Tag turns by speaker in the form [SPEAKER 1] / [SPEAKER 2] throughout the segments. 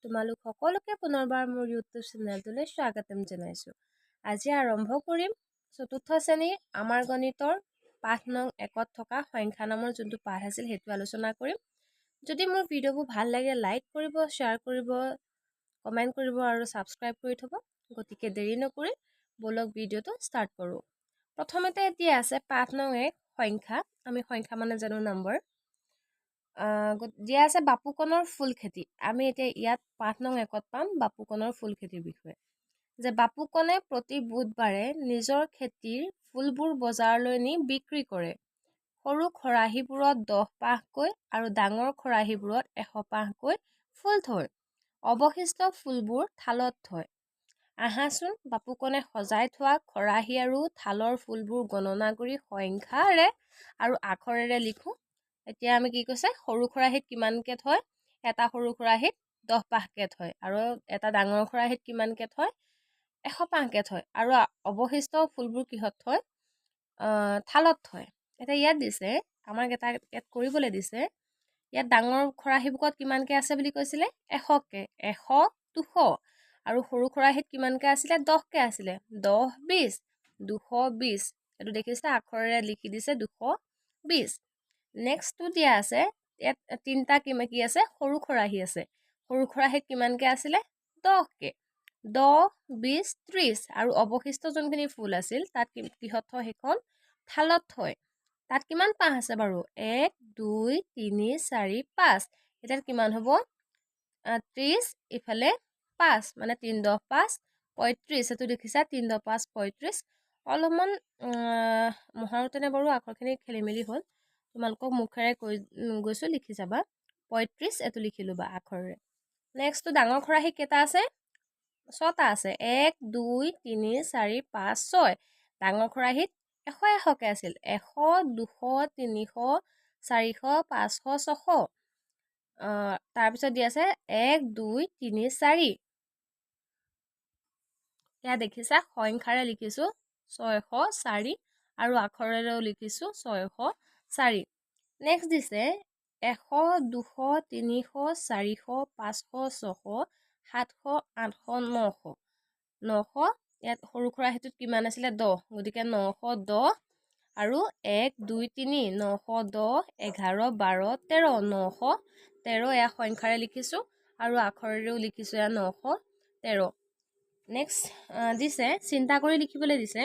[SPEAKER 1] তোমালোক সকলোকে পুনৰবাৰ মোৰ ইউটিউব চেনেলটোলৈ স্বাগতম জনাইছোঁ। আজি আৰম্ভ কৰিম ৪ৰ্থ শ্ৰেণীৰ আমাৰ গণিতৰ পাঠ নং ১ত থকা সংখ্যা নামৰ যোনটো পাঠ আছিল সেইটো আলোচনা কৰিম। যদি মোৰ ভিডিঅ'বোৰ ভাল লাগে লাইক কৰিব, শ্বেয়াৰ কৰিব, কমেণ্ট কৰিব আৰু ছাবস্ক্ৰাইব কৰি থ'ব। গতিকে দেৰি নকৰি বলক ভিডিঅ'টো ষ্টাৰ্ট কৰোঁ। প্ৰথমতে এতিয়া আছে পাঠ নং ১ সংখ্যা। আমি সংখ্যা মানে জানো নম্বৰ। দিয়া আছে বাপুকণৰ ফুল খেতি। আমি এতিয়া ইয়াত পাঠ নং ১ত পাম বাপুকণৰ ফুল খেতিৰ বিষয়ে। যে বাপুকণে প্ৰতি বুধবাৰে নিজৰ খেতিৰ ফুলবোৰ বজাৰলৈ নি বিক্ৰী কৰে। সৰু খৰাহীবোৰত 10 পাহকৈ আৰু ডাঙৰ খৰাহীবোৰত 100 পাহকৈ ফুল থয়। অৱশিষ্ট ফুলবোৰ থালত থয়। আহাচোন বাপুকণে সজাই থোৱা খৰাহী আৰু থালৰ ফুলবোৰ গণনা কৰি সংখ্যাৰে আৰু আখৰেৰে লিখোঁ। এতিয়া আমি কি কৈছে, সৰু খৰাহীত কিমানকৈ থয়? এটা সৰু খৰাহীত 10 পাহকৈ থয় আৰু এটা ডাঙৰ খৰাহীত কিমানকৈ থয়? 100 পাহকৈ থয়। আৰু অৱশিষ্ট ফুলবোৰ কিহত থয়? থালত থয়। এতিয়া ইয়াত দিছে, আমাক এটা ইয়াত কৰিবলৈ দিছে। ইয়াত ডাঙৰ খৰাহীবোৰত কিমানকৈ আছে বুলি কৈছিলে? 100কৈ। 100, 200 আৰু সৰু খৰাহীত কিমানকৈ আছিলে? 10কৈ আছিলে। 10, 20, 220। এইটো দেখিছে আখৰেৰে লিখি দিছে 220। নেক্সটটো দিয়া আছে, ইয়াত তিনিটা কি আছে? সৰু খৰাহী আছে। সৰু খৰাহীত কিমানকৈ আছিলে? 10কৈ। 10, 20, 30 আৰু অৱশিষ্ট যোনখিনি ফুল আছিল তাত কিহত থয়? সেইখন থালত থয়। তাত কিমান পাহ আছে বাৰু? 1, 2, 3, 4, 5। এতিয়া কিমান হ'ব? 30, ইফালে 5 মানে 3, 10, 5, 35। এইটো দেখিছা 3, 10, 5, 35। অলপমান মহাৰতেনে বাৰু আখৰখিনি খেলি মেলি হ'ল। তোমালোকক মুখেৰে গৈছোঁ, লিখি যাবা। 35 এইটো লিখি ল'বা আখৰেৰে। নেক্সটটো ডাঙৰ খৰাহী কেইটা আছে? 6টা আছে। 1, 2, 3, 4, 5, 6। ডাঙৰ খৰাহীত 100 100কৈ আছিল। 100, 200, 300, 400, 500, 600। তাৰপিছত দি আছে 1, 2, 3, 4। এয়া দেখিছা সংখ্যাৰে লিখিছোঁ 604 আৰু আখৰেৰেও লিখিছোঁ 604। নেক্সট দিছে 100, 200, 300, 400, 500, 600, 700, 800, 900। 900 ইয়াত সৰু খৰাহীটোত কিমান আছিলে? 10। গতিকে 910 আৰু 1, 2, 3, 910, 11, 12, 13। 913 এয়া সংখ্যাৰে লিখিছোঁ আৰু আখৰেৰেও লিখিছোঁ এয়া 913। নেক্সট দিছে, চিন্তা কৰি লিখিবলৈ দিছে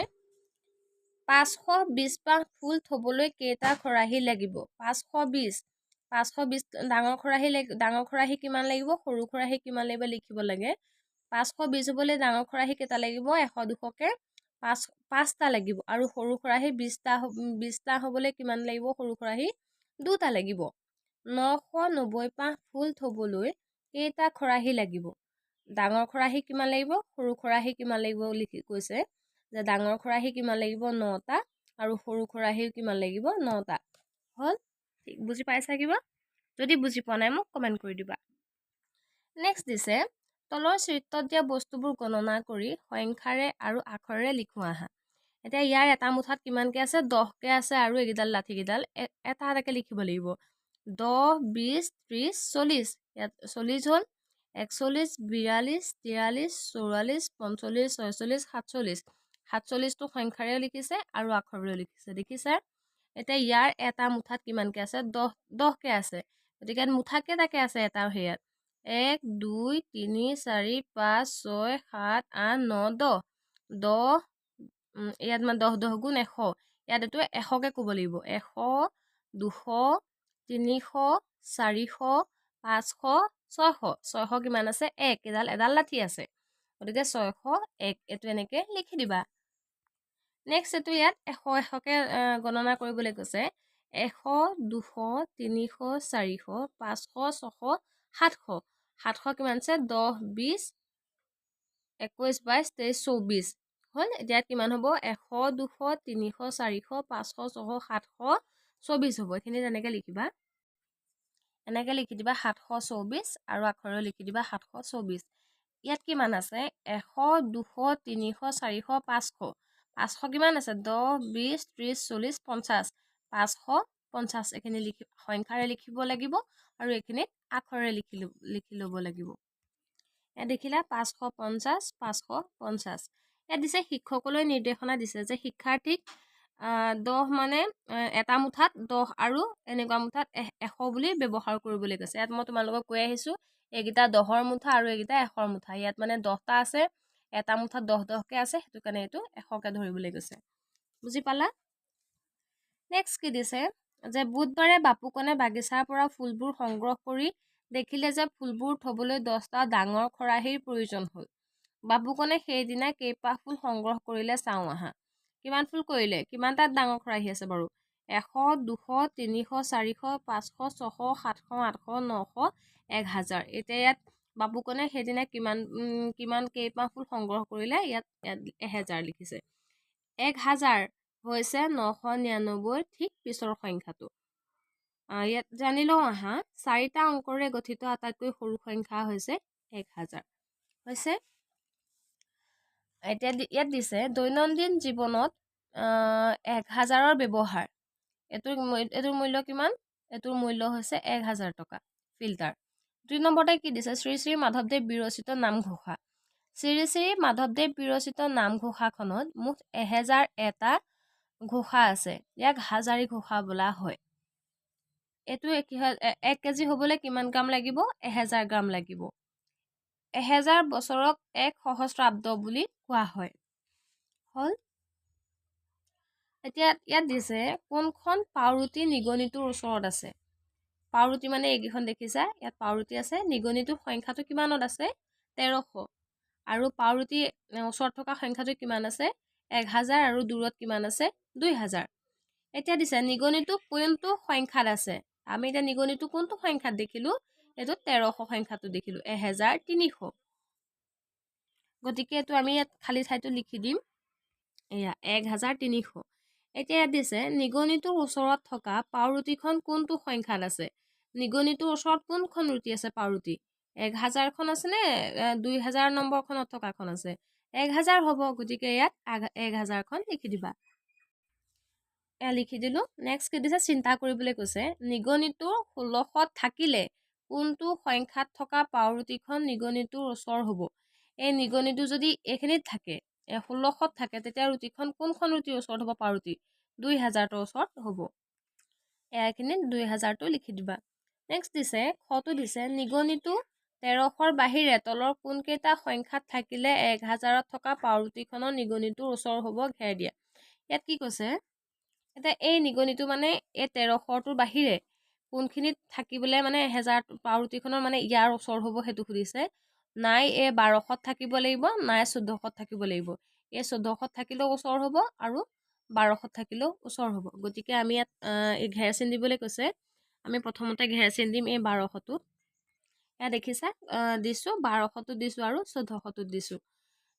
[SPEAKER 1] 520 পাহ ফুল থ'বলৈ কেইটা খৰাহী লাগিব? 520 ডাঙৰ খৰাহী কিমান লাগিব? সৰু খৰাহী কিমান লাগিব লিখিব লাগে। 520 হ'বলৈ ডাঙৰ খৰাহী কেইটা লাগিব? 100 200কৈ 5টা লাগিব আৰু সৰু খৰাহী 20টা হ'বলৈ কিমান লাগিব? সৰু খৰাহী 2টা লাগিব। 990 পাহ ফুল থ'বলৈ কেইটা খৰাহী লাগিব? ডাঙৰ খৰাহী কিমান লাগিব? সৰু খৰাহী কিমান লাগিব লিখি কৈছে যে ডাঙৰ খৰাহী কিমান লাগিব? 9টা আৰু সৰু খৰাহী কিমান লাগিব? 9টা। হ'ল? ঠিক বুজি পাইছা কিবা? যদি বুজি পোৱা নাই মোক কমেণ্ট কৰি দিবা। নেক্সট দিছে তলৰ চিত্ৰত দিয়া বস্তুবোৰ গণনা কৰি সংখ্যাৰে আৰু আখৰেৰে লিখোঁ আহা। এতিয়া ইয়াৰ এটা মুঠাত কিমানকৈ আছে? 10কৈ আছে আৰু এইকেইডাল লাঠিকেইডাল এটা এটাকৈ লিখিব লাগিব। 10, 20, 30, 40। ইয়াত 40 হ'ল। 41, 42, 43, 44, 45, 46, 47। 47টো সংখ্যাৰেও লিখিছে আৰু আখৰেৰেও লিখিছে। দেখিছে? এতিয়া ইয়াৰ এটা মুঠাত কিমানকৈ আছে? 10কৈ আছে। গতিকে মুঠা কেইটাকৈ আছে এটা হেৰিয়াত? 1, 2, 3, 4, 5, 6, 7, 8, 9, 10। 10 ইয়াত মানে 10 10 গুণ 100। ইয়াত এইটো 100কৈ ক'ব লাগিব। 100, 200, 300, 400, 500, 600। 600 কিমান আছে? 1। এডাল লাঠি আছে। গতিকে 601 এইটো এনেকৈ লিখি দিবা। নেক্সট এইটো ইয়াত 100 100কৈ গণনা কৰিবলৈ কৈছে। 100, 200, 300, 400, 500, 600, 700। 700 কিমান আছে? 10, 20, 21, 22, 23, 24। হ'ল? এতিয়া কিমান হ'ব? 100, 200, 300, 400, 500, 600, 700, 24 হ'ব। এইখিনি তেনেকৈ লিখিবা। এনেকৈ লিখি দিবা 724 আৰু আখৰেও লিখি দিবা 724। ইয়াত কিমান আছে? 100, 200, 300, 400, 500। 500 কিমান আছে? 10, 20, 30, 40, 50। 550 এইখিনি সংখ্যাৰে লিখিব লাগিব আৰু এইখিনিত আখৰেৰে লিখি ল'ব লাগিব। ইয়াত দেখিলা 550 550। ইয়াত দিছে শিক্ষকলৈ নিৰ্দেশনা দিছে যে শিক্ষাৰ্থীক 10 মানে এটা মুঠাত 10 আৰু এনেকুৱা মুঠাত 100 বুলি ব্যৱহাৰ কৰিবলৈ কৈছে। ইয়াত মই তোমালোকক কৈ আহিছোঁ এইকেইটা 10ৰ মুঠা আৰু এইকেইটা 100ৰ মুঠা। ইয়াত মানে 10টা আছে, এটা মুঠাত 10 10কে আছে, সেইটো কাৰণে এইটো 100কে ধৰিবলৈ কৈছে। বুজি পালা? নেক্সট কি দিছে যে বুধবাৰে বাপুকণে বাগিচাৰ পৰা ফুলবোৰ সংগ্ৰহ কৰি দেখিলে যে ফুলবোৰ থবলৈ 10টা ডাঙৰ খৰাহীৰ প্ৰয়োজন হ'ল। বাপুকণে সেইদিনা কেইপাহ ফুল সংগ্ৰহ কৰিলে চাওঁ আহা। কিমান ফুল কৰিলে? কিমানটা ডাঙৰ খৰাহী আছে বাৰু? 100 200 300 400 500 600 700 800 900 1000। এতিয়া ইয়াত বাপুকণে সেইদিনা কিমান কেইপাহ ফুল সংগ্ৰহ কৰিলে? ইয়াত 1000 লিখিছে। 1000 হৈছে 999 ঠিক পিছৰ সংখ্যাটো। ইয়াত জানি লওঁ আহা 4টা অংকৰে গঠিত আটাইতকৈ সৰু সংখ্যা হৈছে 1000। হৈছে? এতিয়া ইয়াত দিছে দৈনন্দিন জীৱনত 1000ৰ ব্যৱহাৰ। এইটোৰ মূল্য কিমান? এইটোৰ মূল্য হৈছে 1000 টকা। ফিল্টাৰ। 2 নম্বৰতে কি দিছে? শ্ৰী শ্ৰী মাধৱদেৱ বিৰচিত নামঘোষা। শ্ৰী শ্ৰী মাধৱদেৱ বিৰচিত নামঘোষাখনত মুঠ 1001টা ঘোষা আছে। ইয়াক হাজাৰী ঘোষা বোলা হয়। এইটো কি হয়? 1 কেজি হ'বলৈ কিমান গ্ৰাম লাগিব? 1000 গ্ৰাম লাগিব। 1000 বছৰক 1 সহস্ৰাব্দ বুলি কোৱা হয়। হ'ল? এতিয়া ইয়াত দিছে কোনখন পাউৰুটি নিগনিটোৰ ওচৰত আছে? পাউৰুটি মানে এইকেইখন দেখিছা? ইয়াত পাউৰুটি আছে। নিগনিটোৰ সংখ্যাটো কিমানত আছে? 1300। আৰু পাউৰুটি ওচৰত থকা সংখ্যাটো কিমান আছে? 1000 আৰু দূৰত কিমান আছে? 2000। এতিয়া দিছে নিগনিটো কোনটো সংখ্যাত আছে? আমি এতিয়া নিগনিটো কোনটো সংখ্যাত দেখিলো? এইটো 1300 সংখ্যাটো দেখিলো। 1300। গতিকে এইটো আমি ইয়াত খালী ঠাইটো লিখি দিম। এয়া 1300। এতিয়া ইয়াত দিছে নিগনিটোৰ ওচৰত থকা পাউৰুটিখন কোনটো সংখ্যাত আছে? নিগনিটোৰ ওচৰত কোনখন ৰুটি আছে? পাউৰুটি 1000খন আছে নে 2000 নম্বৰখনত থকাখন আছে? 1000 হ'ব। গতিকে ইয়াত 1000খন লিখি দিবা। লিখি দিলো। নেক্সট কি দিছে? চিন্তা কৰিবলৈ কৈছে। নিগনিটোৰ 1600 থাকিলে কোনটো সংখ্যাত থকা পাউৰুটিখন নিগনিটোৰ ওচৰ হ'ব? এই নিগনিটো যদি এইখিনিত থাকে, 1600 থাকে, তেতিয়া ৰুটিখন কোনখন ৰুটিৰ ওচৰত হ'ব? পাউৰুটি 2000ৰ ওচৰত হ'ব। এইখিনিত 2000টো লিখি দিবা। নেক্সট দিছে খটো দিছে নিগনিটো 1300ৰ বাহিৰে তলৰ কোনকেইটা সংখ্যাত থাকিলে 1000ত থকা পাউৰুটিখনৰ নিগনিটোৰ ওচৰ হ'ব? ঘেৰ দিয়া। ইয়াত কি কৈছে? এতিয়া এই নিগনিটো মানে এই 1300টোৰ বাহিৰে কোনখিনিত থাকিবলৈ মানে 1000 পাউৰুটিখনৰ মানে ইয়াৰ ওচৰ হ'ব সেইটো সুধিছে। নাই এই 1200ত থাকিব লাগিব, নাই 1400ত থাকিব লাগিব। এই 1400ত থাকিলেও ওচৰ হ'ব আৰু 1200ত থাকিলেও ওচৰ হ'ব। গতিকে আমি ইয়াত এই ঘেৰ চিন দিবলৈ কৈছে। আমি প্ৰথমতে ঘেৰ চিন দিম এই 1200টোত। ইয়াত দেখিছা দিছোঁ, 1200টোত দিছোঁ আৰু 1400টোত দিছোঁ।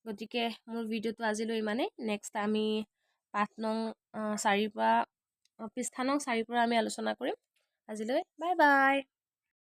[SPEAKER 1] গতিকে মোৰ ভিডিঅ'টো আজিলৈ ইমানেই। নেক্সট আমি পাঠ নং 4 পৰা পৃষ্ঠা নং 4 পৰা আমি আলোচনা কৰিম। আজিলৈ বাই বাই।